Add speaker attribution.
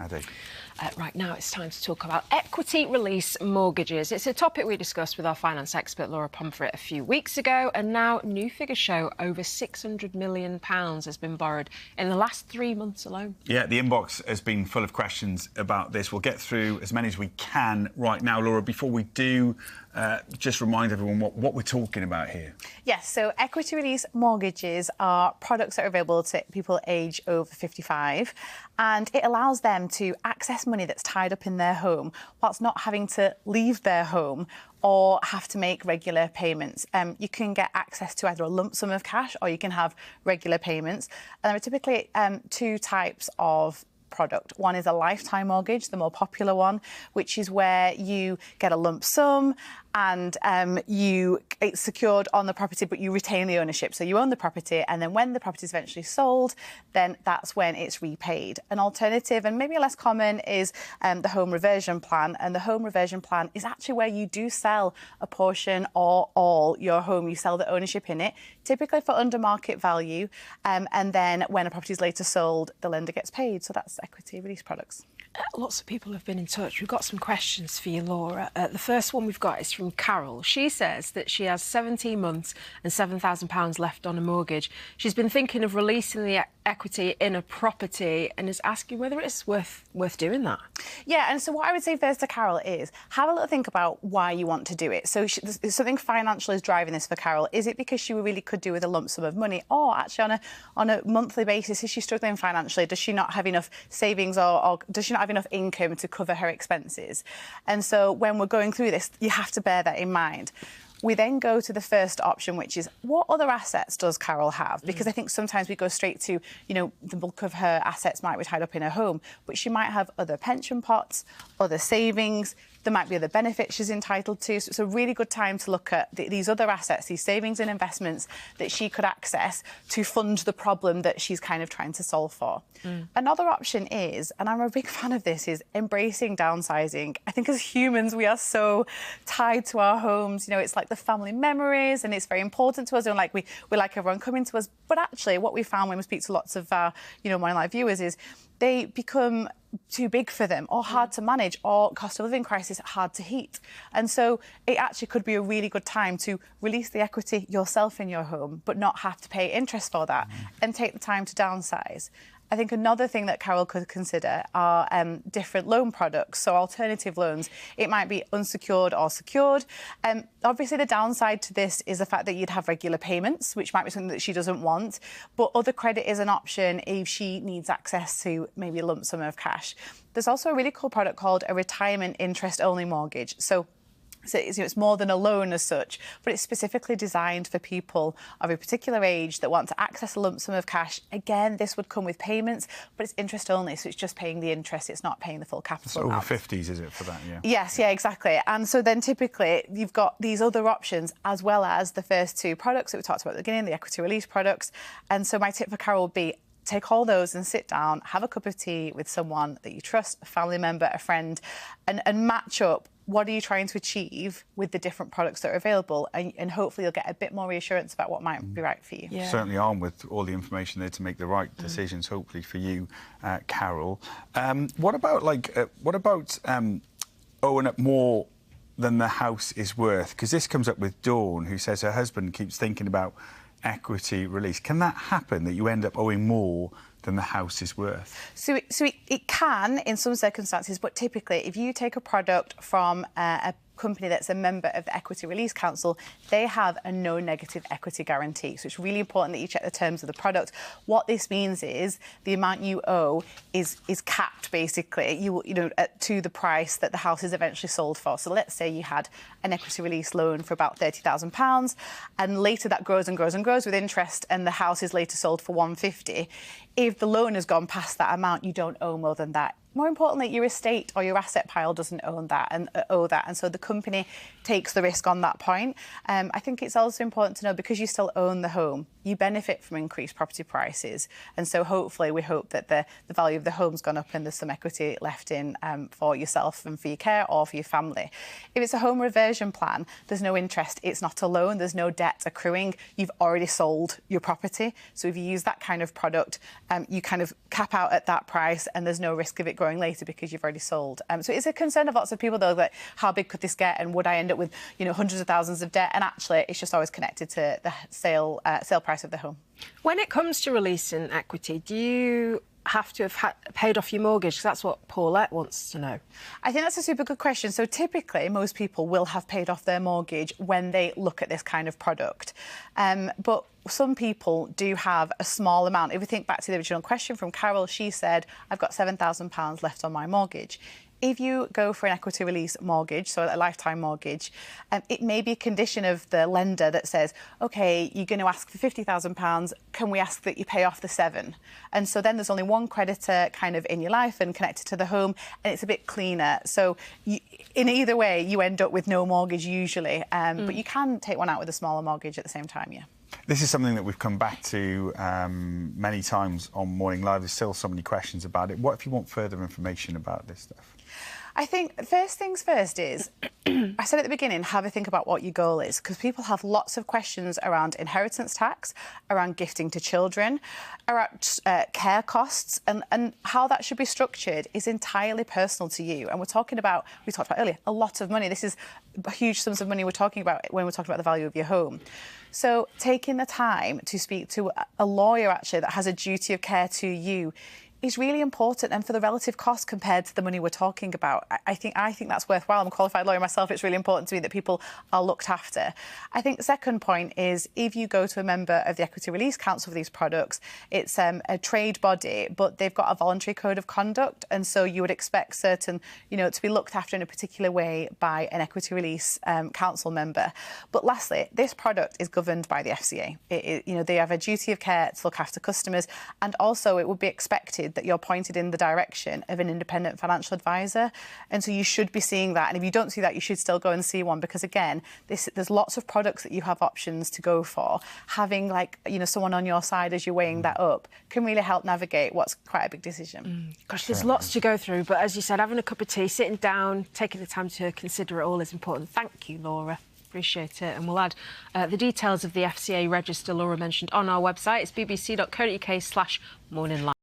Speaker 1: Addy.
Speaker 2: Right now, it's time to talk about equity release mortgages. It's a topic we discussed with our finance expert, Laura Pomfret, a few weeks ago, and now new figures show over £600 million has been borrowed in the last 3 months alone.
Speaker 1: Yeah, the inbox has been full of questions about this. We'll get through as many as we can right now. Laura, before we do, just remind everyone what we're talking about here.
Speaker 3: Yes, so equity release mortgages are products that are available to people age over 55, and it allows them to access money that's tied up in their home whilst not having to leave their home or have to make regular payments. You can get access to either a lump sum of cash or you can have regular payments. And there are typically two types of product. One is a lifetime mortgage, the more popular one, which is where you get a lump sum and it's secured on the property, but you retain the ownership. So you own the property, and then when the property is eventually sold, then that's when it's repaid. An alternative, and maybe less common, is the home reversion plan. And the home reversion plan is actually where you do sell a portion or all your home. You sell the ownership in it, typically for under market value. And then when a property is later sold, the lender gets paid. So that's equity release products.
Speaker 2: Lots of people have been in touch. We've got some questions for you, Laura. The first one we've got is from Carol. She says that she has 17 months and £7,000 left on a mortgage. She's been thinking of releasing the equity in a property and is asking whether it's worth doing that.
Speaker 3: Yeah, and so what I would say first to Carol is have a little think about why you want to do it. So something financial is driving this for Carol. Is it because she really could do with a lump sum of money, or actually on a monthly basis, is she struggling financially? Does she not have enough savings or does she not have enough income to cover her expenses? And so when we're going through this, you have to bear that in mind. We then go to the first option, which is what other assets does Carol have? Because I think sometimes we go straight to, the bulk of her assets might be tied up in her home, but she might have other pension pots, other savings. There might be other benefits she's entitled to. So it's a really good time to look at these other assets, these savings and investments that she could access to fund the problem that she's kind of trying to solve for. Another option is, and I'm a big fan of this, is embracing downsizing. I think as humans, we are so tied to our homes. It's like the family memories, and it's very important to us. And we like everyone coming to us. But actually, what we found when we speak to lots of our, Morning Live viewers is they become too big for them, or hard to manage, or cost of living crisis hard to heat. And so it actually could be a really good time to release the equity yourself in your home, but not have to pay interest for that, and take the time to downsize. I think another thing that Carol could consider are different loan products, so alternative loans. It might be unsecured or secured. Obviously, the downside to this is the fact that you'd have regular payments, which might be something that she doesn't want, but other credit is an option if she needs access to maybe a lump sum of cash. There's also a really cool product called a retirement interest-only mortgage. So it's more than a loan as such, but it's specifically designed for people of a particular age that want to access a lump sum of cash. Again, this would come with payments, but it's interest only, so it's just paying the interest. It's not paying the full capital amount.
Speaker 1: Over 50s, is it, for that? Yeah.
Speaker 3: Yes, yeah, exactly. And so then typically you've got these other options as well as the first two products that we talked about at the beginning, the equity release products. And so my tip for Carol would be take all those and sit down, have a cup of tea with someone that you trust, a family member, a friend, and match up what are you trying to achieve with the different products that are available, and hopefully you'll get a bit more reassurance about what might be right for you.
Speaker 1: Yeah. Certainly armed with all the information there to make the right decisions, hopefully for you, Carol. What about owing up more than the house is worth? Because this comes up with Dawn, who says her husband keeps thinking about equity release. Can that happen, that you end up owing more than the house is worth?
Speaker 3: So it can in some circumstances, but typically if you take a product from a company that's a member of the Equity Release Council, they have a no negative equity guarantee. So it's really important that you check the terms of the product. What this means is the amount you owe is capped, basically, to the price that the house is eventually sold for. So let's say you had an equity release loan for about £30,000, and later that grows and grows and grows with interest, and the house is later sold for £150,000. If the loan has gone past that amount, you don't owe more than that. More importantly, your estate or your asset pile doesn't owe that, and so the company takes the risk on that point. I think it's also important to know, because you still own the home, you benefit from increased property prices. And so hopefully we hope that the value of the home's gone up and there's some equity left in for yourself and for your care or for your family. If it's a home reversion plan, there's no interest, it's not a loan, there's no debt accruing, you've already sold your property. So if you use that kind of product, you kind of cap out at that price and there's no risk of it growing later because you've already sold. So it's a concern of lots of people, though, that how big could this get and would I end up with, you know, hundreds of thousands of debt? And actually, it's just always connected to the sale price of the home.
Speaker 2: When it comes to releasing equity, do you have to have paid off your mortgage? 'Cause that's what Paulette wants to know.
Speaker 3: I think that's a super good question. So typically, most people will have paid off their mortgage when they look at this kind of product. But some people do have a small amount. If we think back to the original question from Carol, she said, I've got £7,000 left on my mortgage. If you go for an equity release mortgage, so a lifetime mortgage, it may be a condition of the lender that says, OK, you're going to ask for £50,000, can we ask that you pay off the 7? And so then there's only one creditor kind of in your life and connected to the home, and it's a bit cleaner. So in either way, you end up with no mortgage usually, but you can take one out with a smaller mortgage at the same time, yeah.
Speaker 1: This is something that we've come back to many times on Morning Live. There's still so many questions about it. What if you want further information about this stuff?
Speaker 3: I think first things first is, I said at the beginning, have a think about what your goal is, because people have lots of questions around inheritance tax, around gifting to children, around care costs, and how that should be structured is entirely personal to you. And we talked about earlier, a lot of money. This is huge sums of money we're talking about when we're talking about the value of your home. So taking the time to speak to a lawyer, actually, that has a duty of care to you is really important, and for the relative cost compared to the money we're talking about, I think that's worthwhile. I'm a qualified lawyer myself. It's really important to me that people are looked after. I think the second point is if you go to a member of the Equity Release Council for these products, it's a trade body, but they've got a voluntary code of conduct, and so you would expect certain, you know, to be looked after in a particular way by an Equity Release Council member. But lastly, this product is governed by the FCA. You know, they have a duty of care to look after customers, and also it would be expected that you're pointed in the direction of an independent financial advisor. And so you should be seeing that. And if you don't see that, you should still go and see one, because, again, there's lots of products that you have options to go for. Having, like, you know, someone on your side as you're weighing that up can really help navigate what's quite a big decision.
Speaker 2: Gosh, there's lots to go through. But as you said, having a cup of tea, sitting down, taking the time to consider it all is important. Thank you, Laura. Appreciate it. And we'll add the details of the FCA register Laura mentioned on our website. It's bbc.co.uk/morninglive.